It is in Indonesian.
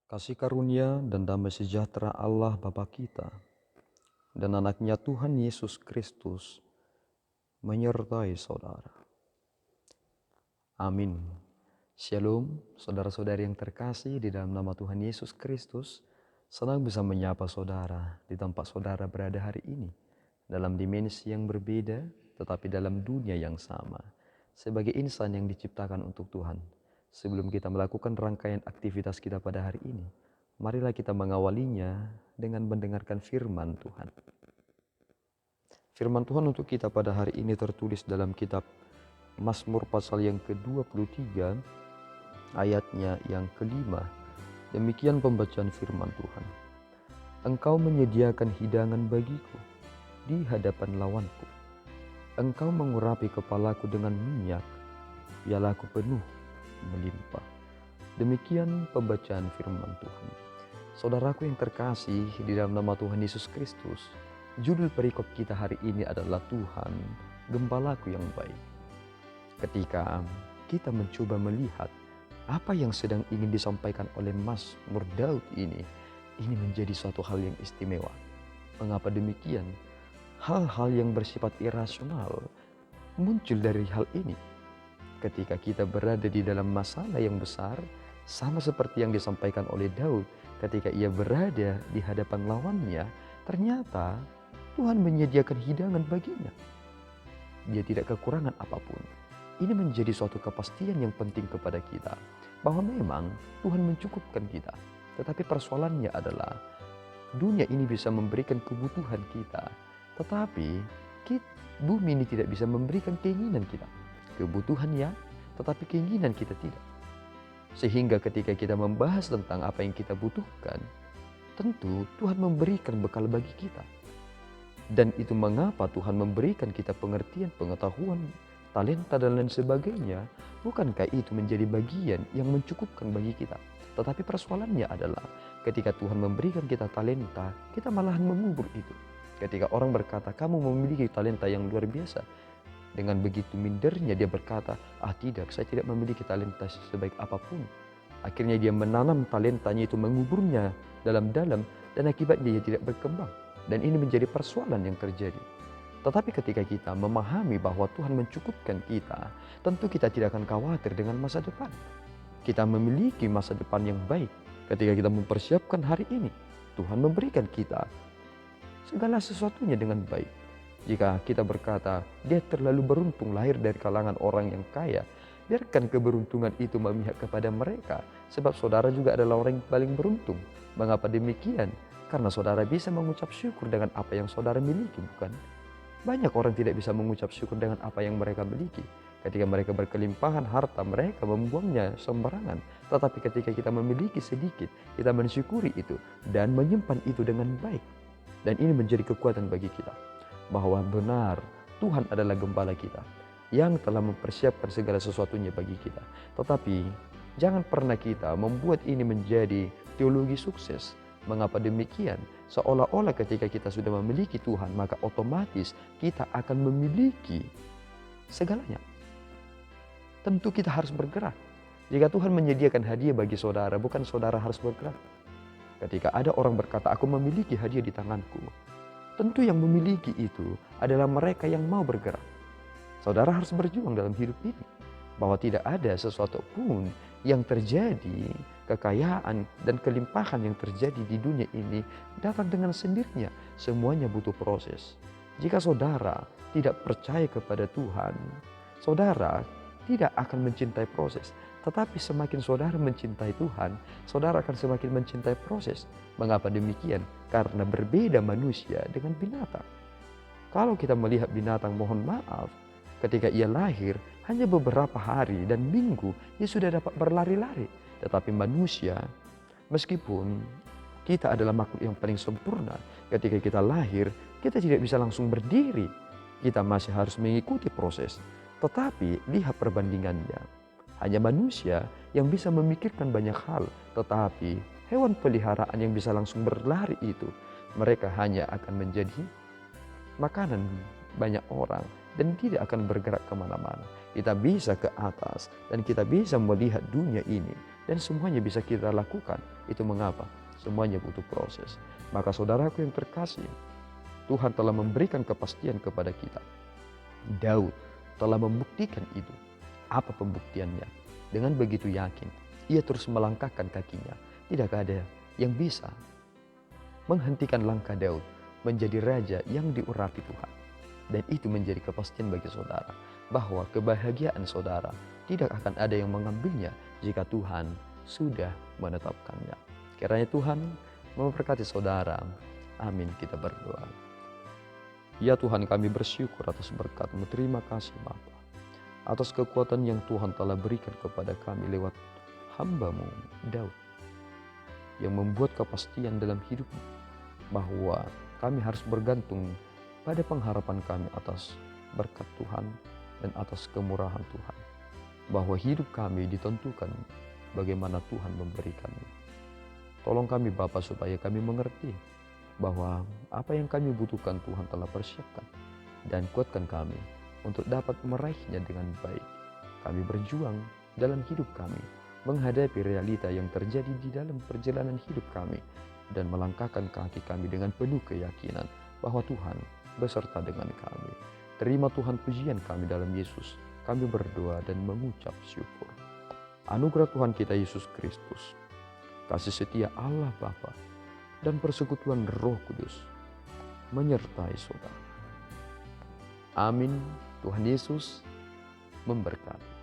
Kasih karunia dan damai sejahtera Allah Bapa kita dan anaknya Tuhan Yesus Kristus menyertai saudara. Amin. Shalom, saudara-saudari yang terkasih di dalam nama Tuhan Yesus Kristus. Senang bisa menyapa saudara di tempat saudara berada hari ini. Dalam dimensi yang berbeda, tetapi dalam dunia yang sama. Sebagai insan yang diciptakan untuk Tuhan. Sebelum kita melakukan rangkaian aktivitas kita pada hari ini, marilah kita mengawalinya dengan mendengarkan firman Tuhan. Firman Tuhan untuk kita pada hari ini tertulis dalam kitab Mazmur pasal yang ke-23, ayatnya yang ke-5. Demikian pembacaan firman Tuhan. Engkau menyediakan hidangan bagiku di hadapan lawanku. Engkau mengurapi kepalaku dengan minyak, pialaku penuh melimpah. Demikian pembacaan firman Tuhan. Saudaraku yang terkasih di dalam nama Tuhan Yesus Kristus, judul perikop kita hari ini adalah Tuhan, Gembalaku yang baik. Ketika kita mencoba melihat apa yang sedang ingin disampaikan oleh Mazmur Daud ini menjadi suatu hal yang istimewa. Mengapa demikian? Hal-hal yang bersifat irasional muncul dari hal ini. Ketika kita berada di dalam masalah yang besar, sama seperti yang disampaikan oleh Daud ketika ia berada di hadapan lawannya, ternyata Tuhan menyediakan hidangan baginya. Dia tidak kekurangan apapun. Ini menjadi suatu kepastian yang penting kepada kita, bahwa memang Tuhan mencukupkan kita. Tetapi persoalannya adalah, dunia ini bisa memberikan kebutuhan kita, tetapi bumi ini tidak bisa memberikan keinginan kita. Kebutuhan ya, tetapi keinginan kita tidak. Sehingga ketika kita membahas tentang apa yang kita butuhkan, tentu Tuhan memberikan bekal bagi kita. Dan itu mengapa Tuhan memberikan kita pengertian, pengetahuan, talenta dan lain sebagainya. Bukankah itu menjadi bagian yang mencukupkan bagi kita? Tetapi persoalannya adalah ketika Tuhan memberikan kita talenta, kita malahan mengubur itu. Ketika orang berkata, kamu memiliki talenta yang luar biasa, dengan begitu mindernya dia berkata, tidak, saya tidak memiliki talenta sebaik apapun. Akhirnya dia menanam talentanya itu, menguburnya dalam-dalam, dan akibatnya dia tidak berkembang. Dan ini menjadi persoalan yang terjadi. Tetapi ketika kita memahami bahwa Tuhan mencukupkan kita, tentu kita tidak akan khawatir dengan masa depan. Kita memiliki masa depan yang baik. Ketika kita mempersiapkan hari ini, Tuhan memberikan kita segala sesuatunya dengan baik. Jika kita berkata, dia terlalu beruntung lahir dari kalangan orang yang kaya, biarkan keberuntungan itu memihak kepada mereka. Sebab saudara juga adalah orang yang paling beruntung. Mengapa demikian? Karena saudara bisa mengucap syukur dengan apa yang saudara miliki, bukan? Banyak orang tidak bisa mengucap syukur dengan apa yang mereka miliki. Ketika mereka berkelimpahan harta, mereka membuangnya sembarangan. Tetapi ketika kita memiliki sedikit, kita mensyukuri itu dan menyimpan itu dengan baik. Dan ini menjadi kekuatan bagi kita, bahwa benar Tuhan adalah gembala kita yang telah mempersiapkan segala sesuatunya bagi kita. Tetapi jangan pernah kita membuat ini menjadi teologi sukses. Mengapa demikian? Seolah-olah ketika kita sudah memiliki Tuhan, maka otomatis kita akan memiliki segalanya. Tentu kita harus bergerak. Jika Tuhan menyediakan hadiah bagi saudara, bukan saudara harus bergerak. Ketika ada orang berkata, aku memiliki hadiah di tanganku, tentu yang memiliki itu adalah mereka yang mau bergerak. Saudara harus berjuang dalam hidup ini, bahwa tidak ada sesuatu pun yang terjadi, kekayaan dan kelimpahan yang terjadi di dunia ini datang dengan sendirinya. Semuanya butuh proses. Jika saudara tidak percaya kepada Tuhan, saudara tidak akan mencintai proses. Tetapi semakin saudara mencintai Tuhan, saudara akan semakin mencintai proses. Mengapa demikian? Karena berbeda manusia dengan binatang. Kalau kita melihat binatang, mohon maaf, ketika ia lahir, hanya beberapa hari dan minggu, ia sudah dapat berlari-lari. Tetapi manusia, meskipun kita adalah makhluk yang paling sempurna, ketika kita lahir, kita tidak bisa langsung berdiri. Kita masih harus mengikuti proses. Tetapi lihat perbandingannya. Hanya manusia yang bisa memikirkan banyak hal, tetapi hewan peliharaan yang bisa langsung berlari itu, mereka hanya akan menjadi makanan banyak orang dan tidak akan bergerak kemana-mana. Kita bisa ke atas dan kita bisa melihat dunia ini dan semuanya bisa kita lakukan. Itu mengapa? Semuanya butuh proses. Maka saudaraku yang terkasih, Tuhan telah memberikan kepastian kepada kita. Daud telah membuktikan itu. Apa pembuktiannya? Dengan begitu yakin, ia terus melangkahkan kakinya. Tidak ada yang bisa menghentikan langkah Daud menjadi raja yang diurapi Tuhan. Dan itu menjadi kepastian bagi saudara, bahwa kebahagiaan saudara tidak akan ada yang mengambilnya jika Tuhan sudah menetapkannya. Kiranya Tuhan memberkati saudara. Amin, kita berdoa. Ya Tuhan, kami bersyukur atas berkat-Mu. Terima kasih Bapa, atas kekuatan yang Tuhan telah berikan kepada kami lewat hamba-Mu Daud, yang membuat kepastian dalam hidup bahwa kami harus bergantung pada pengharapan kami atas berkat Tuhan dan atas kemurahan Tuhan, bahwa hidup kami ditentukan bagaimana Tuhan memberikannya. Tolong kami Bapa supaya kami mengerti bahwa apa yang kami butuhkan Tuhan telah persiapkan, dan kuatkan kami untuk dapat meraihnya dengan baik. Kami berjuang dalam hidup kami, menghadapi realita yang terjadi di dalam perjalanan hidup kami, dan melangkahkan kaki kami dengan penuh keyakinan bahwa Tuhan beserta dengan kami. Terima Tuhan pujian kami dalam Yesus. Kami berdoa dan mengucap syukur. Anugerah Tuhan kita Yesus Kristus, kasih setia Allah Bapa, dan persekutuan Roh Kudus menyertai saudara. Amin. Tuhan Yesus memberkati.